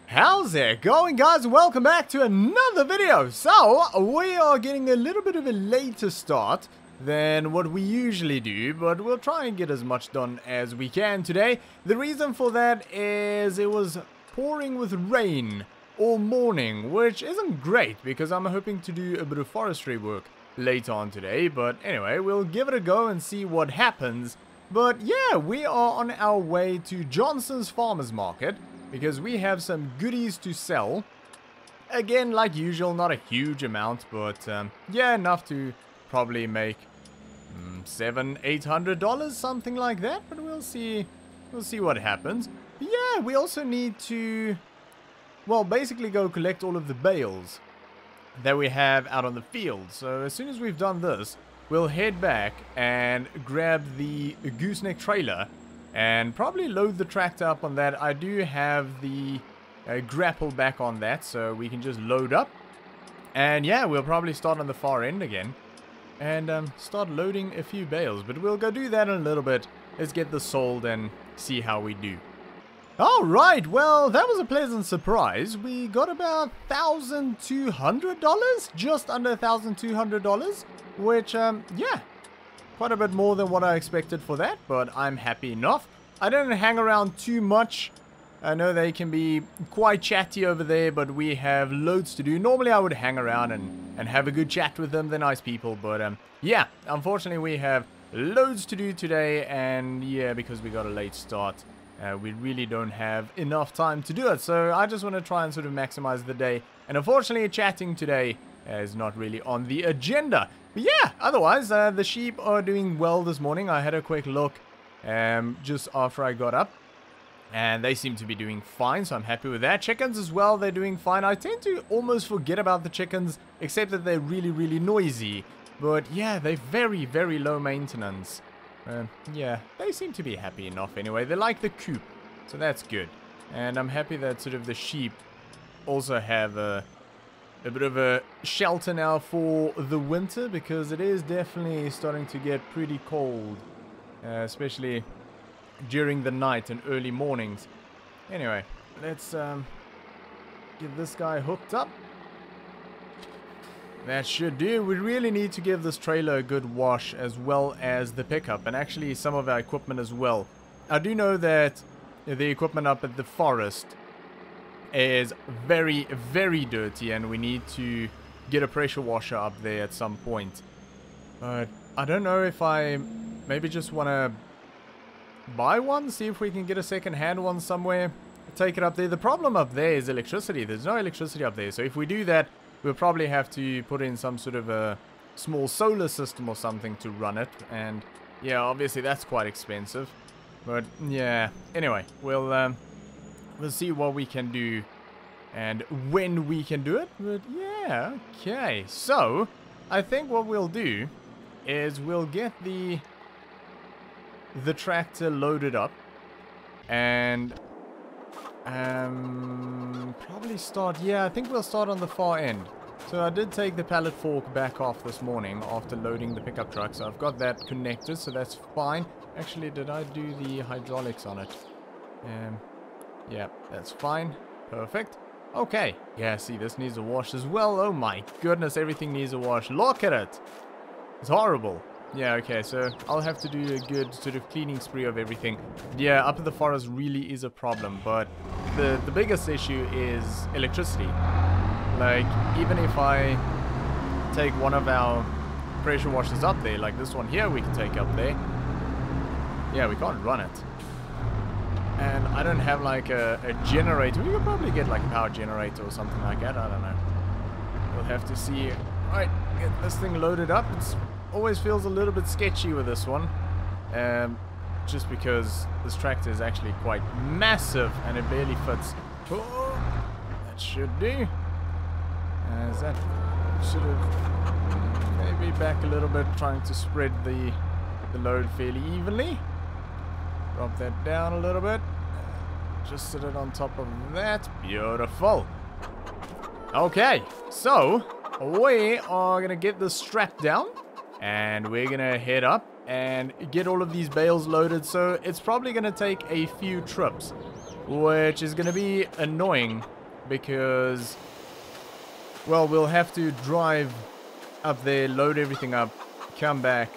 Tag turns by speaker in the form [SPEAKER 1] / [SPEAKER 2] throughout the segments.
[SPEAKER 1] How's it going, guys? Welcome back to another video. So, we are getting a little bit of a later start than what we usually do, but we'll try and get as much done as we can today. The reason for that is it was pouring with rain all morning, which isn't great because I'm hoping to do a bit of forestry work later on today. But anyway, we'll give it a go and see what happens. But yeah, we are on our way to Johnson's Farmers Market, because we have some goodies to sell. Again, like usual, not a huge amount, but yeah, enough to probably make $700-800, something like that. But we'll see what happens. But yeah, we also need to, well, basically go collect all of the bales that we have out on the field. So as soon as we've done this, we'll head back and grab the gooseneck trailer and probably load the tractor up on that. I do have the grapple back on that, so we can just load up. And yeah, we'll probably start on the far end again and start loading a few bales. But we'll go do that in a little bit. Let's get this sold and see how we do. Alright, well, that was a pleasant surprise. We got about $1,200, just under $1,200, which, yeah, quite a bit more than what I expected for that, but I'm happy enough. I didn't hang around too much. I know they can be quite chatty over there, but we have loads to do. Normally I would hang around and have a good chat with them. They're nice people, but yeah, unfortunately we have loads to do today, and yeah, because we got a late start, we really don't have enough time to do it. So I just want to try and sort of maximize the day, and unfortunately chatting today is not really on the agenda. But yeah, otherwise, the sheep are doing well this morning. I had a quick look just after I got up, and they seem to be doing fine, so I'm happy with that. Chickens as well, they're doing fine. I tend to almost forget about the chickens, except that they're really, really noisy. But yeah, they're very, very low maintenance. Yeah, they seem to be happy enough anyway. They like the coop, so that's good. And I'm happy that sort of the sheep also have a bit of a shelter now for the winter, because it is definitely starting to get pretty cold, especially during the night and early mornings. Anyway, let's get this guy hooked up. That should do. We really need to give this trailer a good wash, as well as the pickup, and actually some of our equipment as well. I do know that the equipment up at the forest is very, very dirty, and we need to get a pressure washer up there at some point. But I don't know if I maybe just want to buy one, see if we can get a second-hand one somewhere, take it up there. The problem up there is electricity. There's no electricity up there, so if we do that, we'll probably have to put in some sort of a small solar system or something to run it, and yeah, obviously that's quite expensive. But yeah, anyway, we'll see what we can do and when we can do it. But yeah, okay. So I think what we'll do is we'll get the tractor loaded up and probably start. Yeah, I think we'll start on the far end. So I did take the pallet fork back off this morning after loading the pickup truck, so I've got that connected, so that's fine. Actually, did I do the hydraulics on it? Yeah, that's fine. Perfect. Okay. Yeah, see, this needs a wash as well. Oh my goodness, everything needs a wash. Look at it. It's horrible. Yeah, okay, so I'll have to do a good sort of cleaning spree of everything. Yeah, up in the forest really is a problem, but the biggest issue is electricity. Like, even if I take one of our pressure washers up there, like this one here we can take up there. Yeah, we can't run it. And I don't have like a generator. We could probably get like a power generator or something like that. I don't know. We'll have to see. Alright, get this thing loaded up. It's always feels a little bit sketchy with this one. Just because this tractor is actually quite massive and it barely fits. Oh, that should do. Is that sort of maybe back a little bit, trying to spread the load fairly evenly. Drop that down a little bit. Just sit it on top of that. Beautiful. Okay, so we are going to get this strap down, and we're going to head up and get all of these bales loaded. So it's probably going to take a few trips. which is going to be annoying because, well, we'll have to drive up there, load everything up, come back,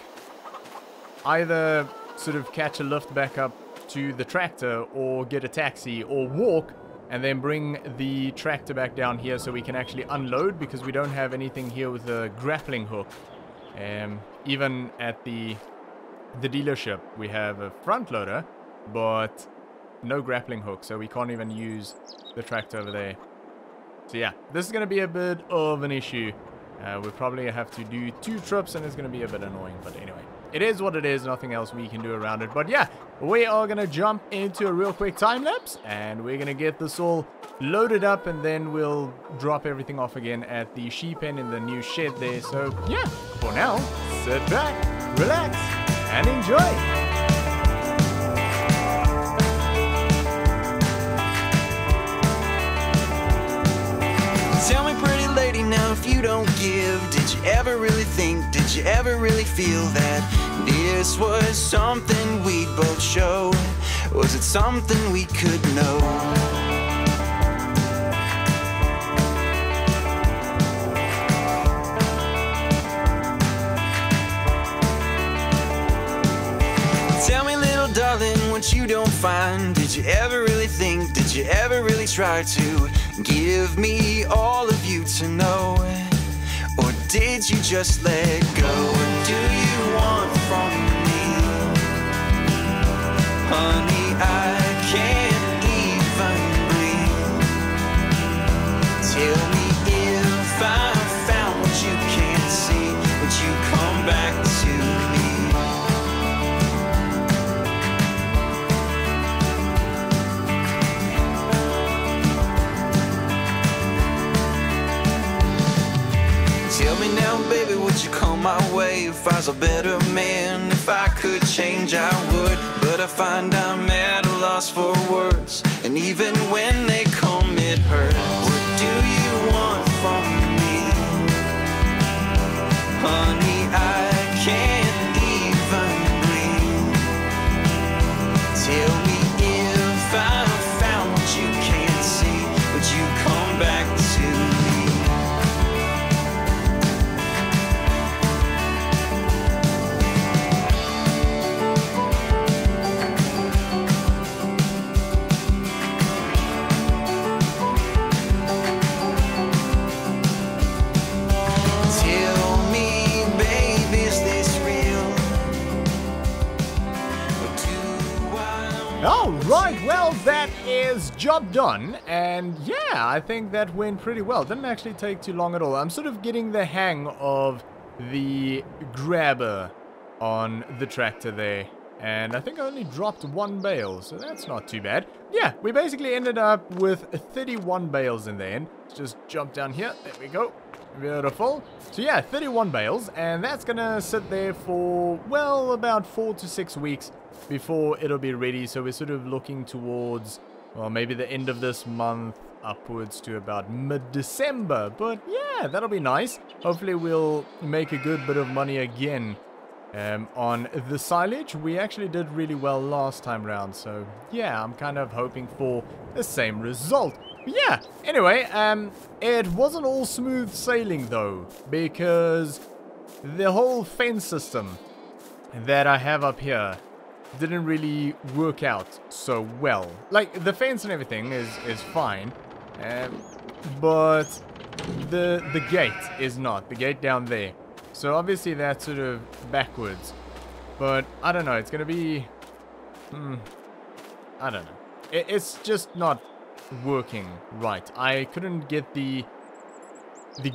[SPEAKER 1] either sort of catch a lift back up to the tractor or get a taxi or walk and then bring the tractor back down here so we can actually unload, because we don't have anything here with a grappling hook. Even at the dealership we have a front loader but no grappling hook, so we can't even use the tractor over there. So yeah, this is going to be a bit of an issue. We'll probably have to do 2 trips and it's going to be a bit annoying, but anyway, it is what it is, nothing else we can do around it. But yeah, we are going to jump into a real quick time lapse and we're going to get this all loaded up and then we'll drop everything off again at the sheep pen in the new shed there. So yeah, for now, sit back, relax and enjoy.
[SPEAKER 2] Tell me, pretty lady, now if you don't give, did you ever really think, did you ever really feel that this was something we'd both show? Was it something we could know? Tell me, little darling, what you don't find. Did you ever really think, did you ever really try to give me all of you to know? Or did you just let go? What do you want from me? Honey, I can't even breathe. Tell me if I found what you can't see, would you come back to me? Tell me now, baby, would you come my way if I was a better man? If I could change, I would, but I find I'm at a loss for words, and even when they come, it hurts. What do you want from me? Honey, I can't even breathe. Tell me if I found what you can't see, would you come back to me?
[SPEAKER 1] Alright, well, that is job done, and yeah, I think that went pretty well. Didn't actually take too long at all. I'm sort of getting the hang of the grabber on the tractor there, and I think I only dropped 1 bale, so that's not too bad. Yeah, we basically ended up with 31 bales in the end. Let's just jump down here. There we go. Beautiful. So yeah, 31 bales, and that's gonna sit there for, well, about 4 to 6 weeks before it'll be ready. So we're sort of looking towards, well, maybe the end of this month upwards to about mid-December. But yeah, that'll be nice. Hopefully we'll make a good bit of money again on the silage. We actually did really well last time round, so yeah, I'm kind of hoping for the same result. But yeah, anyway, it wasn't all smooth sailing though, because the whole fence system that I have up here didn't really work out so well. Like, the fence and everything is fine, but the gate is not. The gate down there. So obviously that's sort of backwards. But I don't know, it's gonna be... I don't know. It's just not working right. I couldn't get the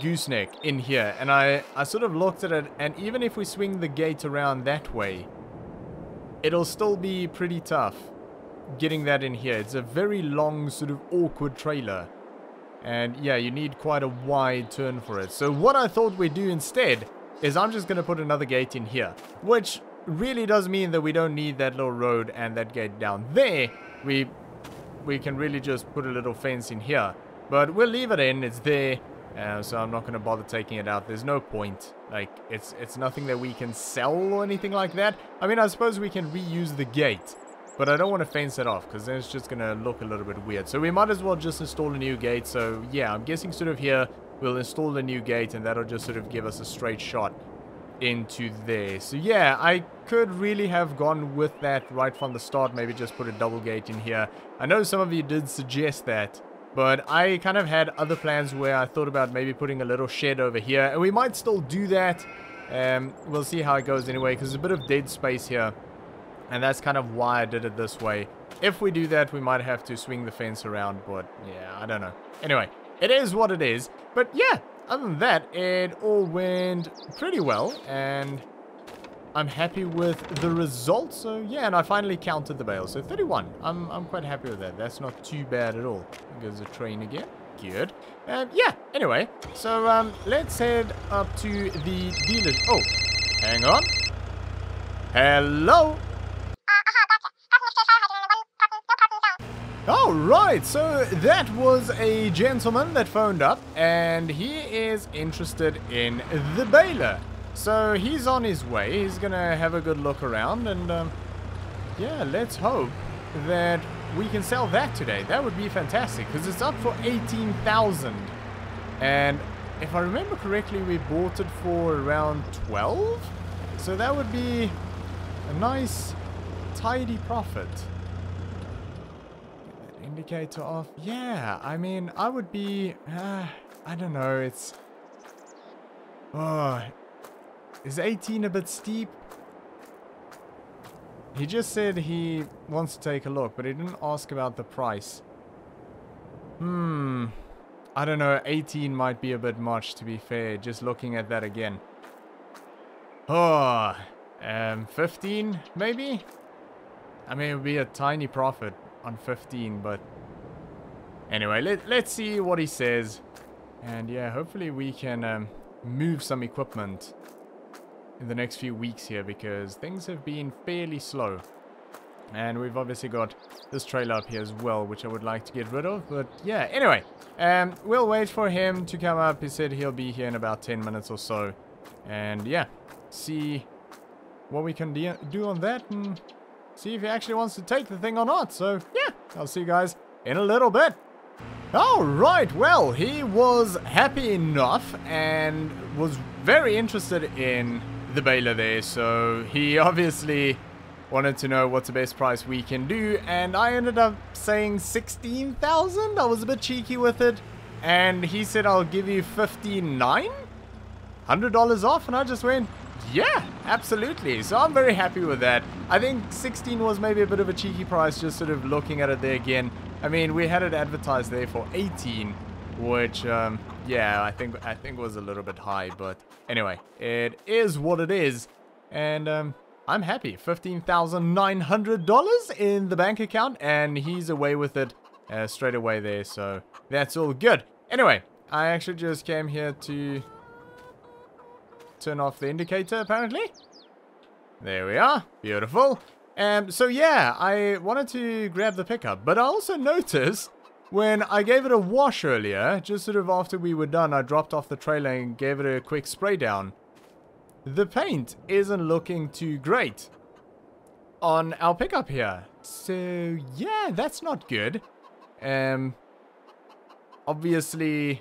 [SPEAKER 1] gooseneck in here, and I sort of looked at it, and even if we swing the gate around that way, it'll still be pretty tough getting that in here. It's a very long, sort of awkward trailer. And yeah, you need quite a wide turn for it. So what I thought we'd do instead is I'm just going to put another gate in here, which really does mean that we don't need that little road and that gate down there. We can really just put a little fence in here. But we'll leave it in. It's there. So I'm not going to bother taking it out. There's no point. Like, it's nothing that we can sell or anything like that. I mean, I suppose we can reuse the gate But I don't want to fence it off, because then it's just going to look a little bit weird. So we might as well just install a new gate. So yeah, I'm guessing sort of here, we'll install a new gate, and that'll just sort of give us a straight shot into there. So yeah, I could really have gone with that right from the start. Maybe just put a double gate in here. I know some of you did suggest that, but I kind of had other plans where I thought about maybe putting a little shed over here, and we might still do that. We'll see how it goes anyway, because there's a bit of dead space here, and that's kind of why I did it this way. If we do that, we might have to swing the fence around, but yeah, I don't know. Anyway, it is what it is. But yeah, other than that, it all went pretty well, and I'm happy with the results. So yeah, and I finally counted the bales. So 31. I'm quite happy with that. That's not too bad at all. There's a train again. Good. Yeah, anyway. So let's head up to the dealer. Oh, hang on. Hello. Alright, so that was a gentleman that phoned up, and he is interested in the baler. So he's on his way. He's gonna have a good look around, and yeah, let's hope that we can sell that today. That would be fantastic, because it's up for 18,000. And if I remember correctly, we bought it for around 12. So that would be a nice, tidy profit. Indicator off. Yeah, I mean, I would be, I don't know, it's, oh, is 18 a bit steep? He just said he wants to take a look, but he didn't ask about the price. I don't know, 18 might be a bit much, to be fair, just looking at that again. Oh, 15 maybe? I mean, it would be a tiny profit on 15, but anyway, let's see what he says. And yeah, hopefully we can move some equipment in the next few weeks here, because things have been fairly slow. And we've obviously got this trailer up here as well, which I would like to get rid of. But yeah, anyway, we'll wait for him to come up. He said he'll be here in about 10 minutes or so. And yeah, see what we can do on that, and see if he actually wants to take the thing or not. So yeah, I'll see you guys in a little bit. Alright, well, he was happy enough and was very interested in the baler there. So he obviously wanted to know what's the best price we can do, and I ended up saying 16,000. I was a bit cheeky with it, and he said I'll give you 59, $100 off, and I just went, yeah, absolutely. So I'm very happy with that. I think 16 was maybe a bit of a cheeky price, just sort of looking at it there again. I mean, we had it advertised there for 18, which yeah, I think was a little bit high, but anyway, it is what it is. And I'm happy. $15,900 in the bank account, and he's away with it straight away there, so that's all good. Anyway, I actually just came here to turn off the indicator, apparently. There we are. Beautiful. So yeah, I wanted to grab the pickup, but I also noticed when I gave it a wash earlier, just sort of after we were done, I dropped off the trailer and gave it a quick spray down. The paint isn't looking too great on our pickup here. So yeah, that's not good. Obviously,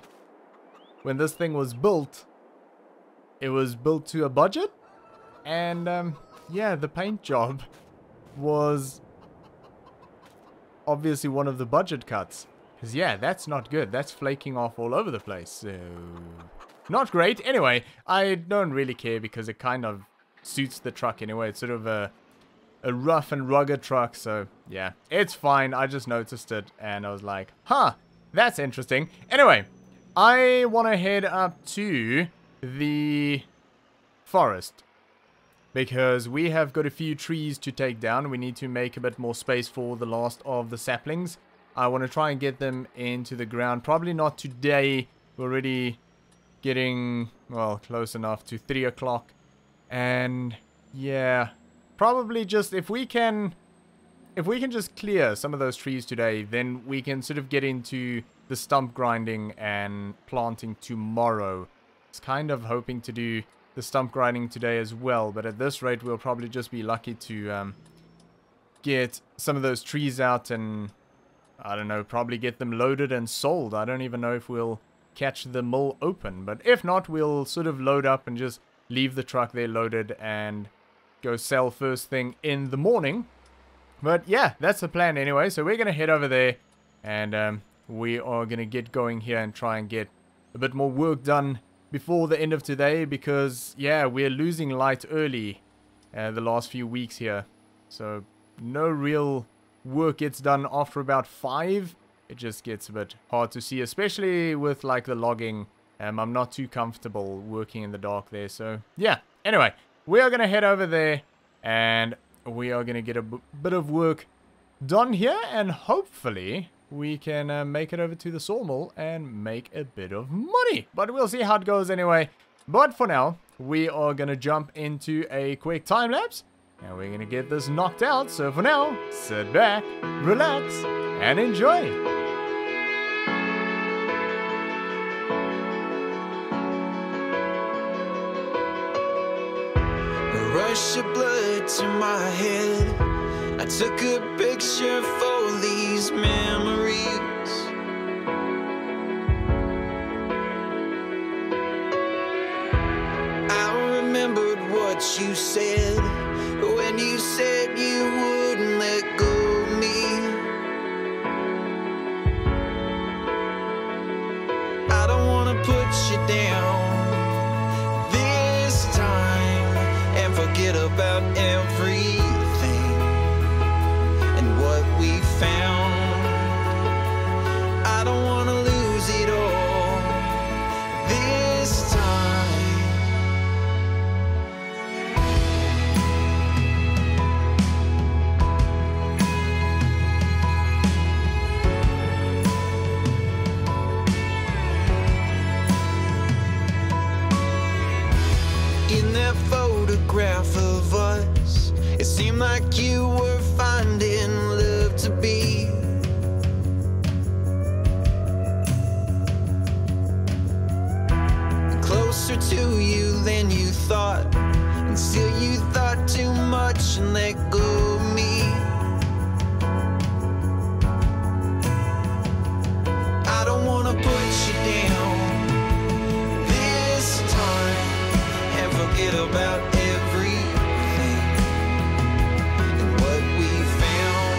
[SPEAKER 1] when this thing was built, it was built to a budget, and yeah, the paint job was obviously one of the budget cuts. Because yeah, that's not good. That's flaking off all over the place. So not great. Anyway, I don't really care because it kind of suits the truck anyway. It's sort of a rough and rugged truck. So yeah, it's fine. I just noticed it and I was like, huh, that's interesting. Anyway, I want to head up to the forest, because we have got a few trees to take down. We need to make a bit more space for the last of the saplings. I want to try and get them into the ground. Probably not today. We're already getting, well, close enough to 3 o'clock. And yeah, probably just if we can just clear some of those trees today, then we can sort of get into the stump grinding and planting tomorrow. It's kind of hoping to do the stump grinding today as well, but at this rate we'll probably just be lucky to get some of those trees out and, I don't know, probably get them loaded and sold. I don't even know if we'll catch the mill open, but if not, we'll sort of load up and just leave the truck there loaded and go sell first thing in the morning. But yeah, that's the plan anyway. So we're going to head over there and we are going to get going here and try and get a bit more work done before the end of today, because yeah, we're losing light early the last few weeks here. So no real work gets done after about 5. It just gets a bit hard to see, especially with like the logging. I'm not too comfortable working in the dark there. So yeah, anyway, we are going to head over there and we are going to get a bit of work done here, and hopefully we can make it over to the sawmill and make a bit of money. But we'll see how it goes anyway. But for now, we are going to jump into a quick time lapse and we're going to get this knocked out. So for now, sit back, relax, and enjoy.
[SPEAKER 2] Rush of blood to my head. I took a picture for these memories. I remembered what you said when you said you wouldn't let go of me. I don't wanna put you down this time and forget about everything and what we found. I don't wanna lose it all this time. In that photograph of us, it seemed like you were finding love to be. Closer to you than you thought, until you thought too much and let go of me. I don't wanna put you down this time and forget about everything and what we found.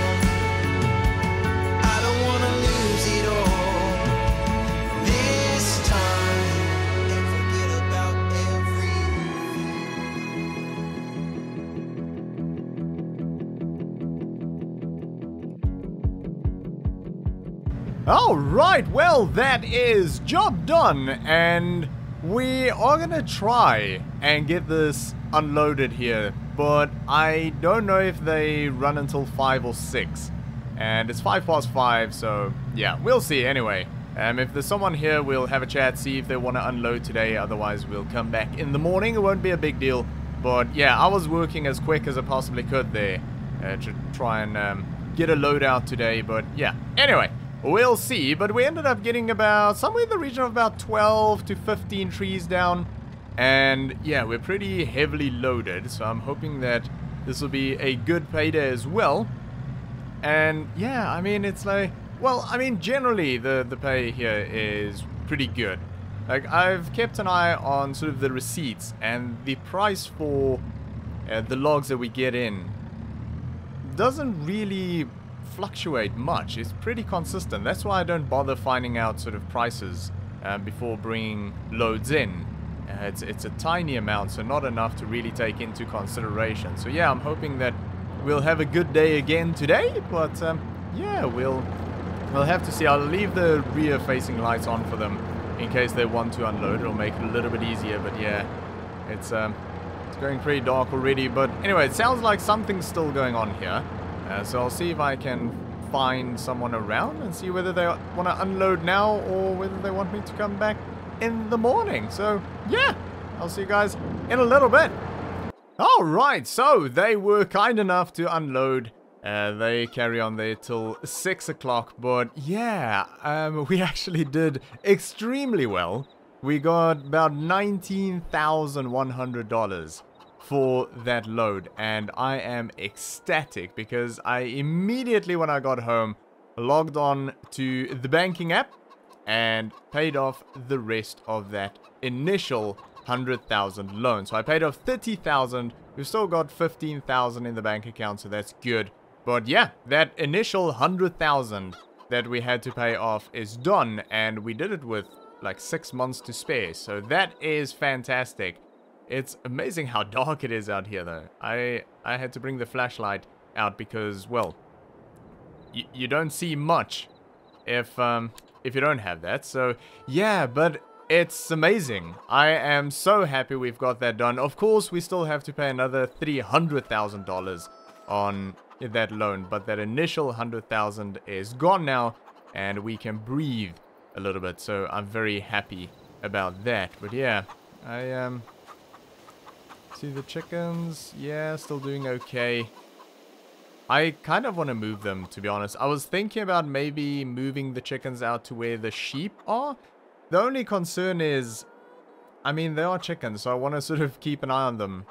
[SPEAKER 2] I don't wanna lose it all this time and forget about
[SPEAKER 1] Alright, well, that is job done, and we are gonna try and get this unloaded here, but I don't know if they run until 5 or 6, and it's 5:05, so yeah, we'll see anyway. If there's someone here, we'll have a chat, see if they want to unload today, otherwise we'll come back in the morning. It won't be a big deal, but yeah, I was working as quick as I possibly could there to try and get a load out today, but yeah, anyway. We'll see, but we ended up getting about somewhere in the region of about 12 to 15 trees down. And yeah, we're pretty heavily loaded, so I'm hoping that this will be a good payday as well. And yeah, I mean, it's like, well, I mean, generally the pay here is pretty good. Like, I've kept an eye on sort of the receipts, and the price for the logs that we get in doesn't really fluctuate much. It's pretty consistent. That's why I don't bother finding out sort of prices before bringing loads in. It's a tiny amount, so not enough to really take into consideration. So yeah, I'm hoping that we'll have a good day again today, but yeah, we'll have to see. I'll leave the rear facing lights on for them in case they want to unload. It'll make it a little bit easier, but yeah, it's going pretty dark already. But anyway, it sounds like something's still going on here. So I'll see if I can find someone around and see whether they want to unload now or whether they want me to come back in the morning. So yeah, I'll see you guys in a little bit. Alright, so they were kind enough to unload. They carry on there till 6 o'clock, but yeah, we actually did extremely well. We got about $19,100 for that load, and I am ecstatic because I immediately, when I got home, logged on to the banking app and paid off the rest of that initial 100,000 loan. So I paid off 30,000. We've still got 15,000 in the bank account, so that's good. But yeah, that initial 100,000 that we had to pay off is done, and we did it with like 6 months to spare. So that is fantastic. It's amazing how dark it is out here, though. I had to bring the flashlight out because, well, you don't see much if you don't have that. So yeah, but it's amazing. I am so happy we've got that done. Of course, we still have to pay another $300,000 on that loan, but that initial 100,000 is gone now, and we can breathe a little bit. So I'm very happy about that. But yeah, I see the chickens. Yeah, still doing okay. I kind of want to move them, to be honest. I was thinking about maybe moving the chickens out to where the sheep are. The only concern is, I mean, they are chickens, so I want to sort of keep an eye on them.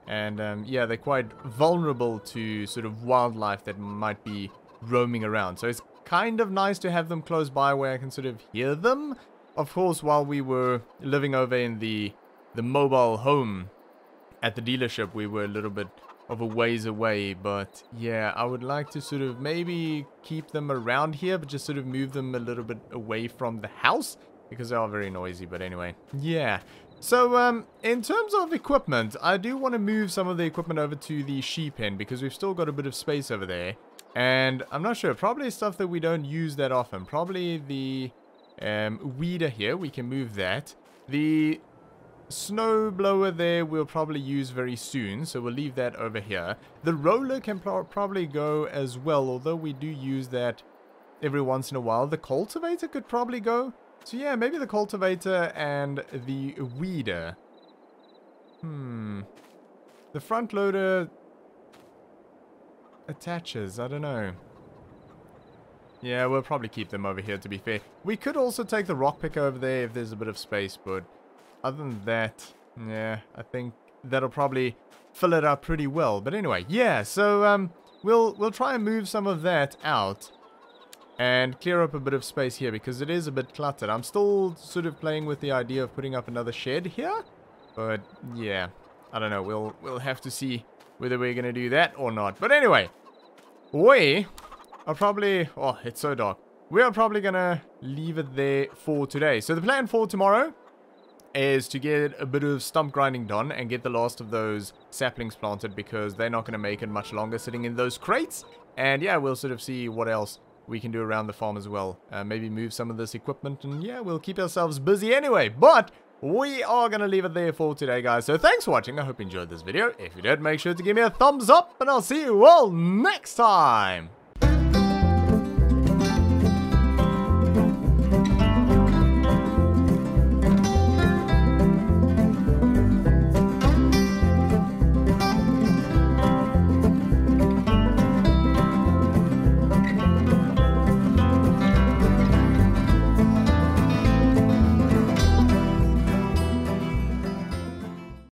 [SPEAKER 1] And yeah, they're quite vulnerable to sort of wildlife that might be roaming around. So it's kind of nice to have them close by where I can sort of hear them. Of course, while we were living over in the mobile home at the dealership, we were a little bit of a ways away, but yeah, I would like to sort of maybe keep them around here, but just sort of move them a little bit away from the house because they are very noisy. But anyway, yeah. So in terms of equipment, I do want to move some of the equipment over to the sheep pen because we've still got a bit of space over there, and I'm not sure, probably stuff that we don't use that often. Probably the weeder here, we can move that. The snow blower there we'll probably use very soon, so we'll leave that over here. The roller can probably go as well, although we do use that every once in a while. The cultivator could probably go. So yeah, maybe the cultivator and the weeder. The front loader attaches, I don't know. Yeah, we'll probably keep them over here, to be fair. We could also take the rock picker over there if there's a bit of space, but other than that, yeah, I think that'll probably fill it up pretty well. But anyway, yeah, so we'll try and move some of that out and clear up a bit of space here because it is a bit cluttered. I'm still sort of playing with the idea of putting up another shed here, but yeah, I don't know. We'll have to see whether we're gonna do that or not. But anyway, we are probably, oh, it's so dark. We are probably gonna leave it there for today. So the plan for tomorrow is to get a bit of stump grinding done and get the last of those saplings planted because they're not going to make it much longer sitting in those crates. And yeah, we'll sort of see what else we can do around the farm as well. Maybe move some of this equipment, and yeah, we'll keep ourselves busy anyway. But we are going to leave it there for today, guys. So thanks for watching. I hope you enjoyed this video. If you did, make sure to give me a thumbs up, and I'll see you all next time.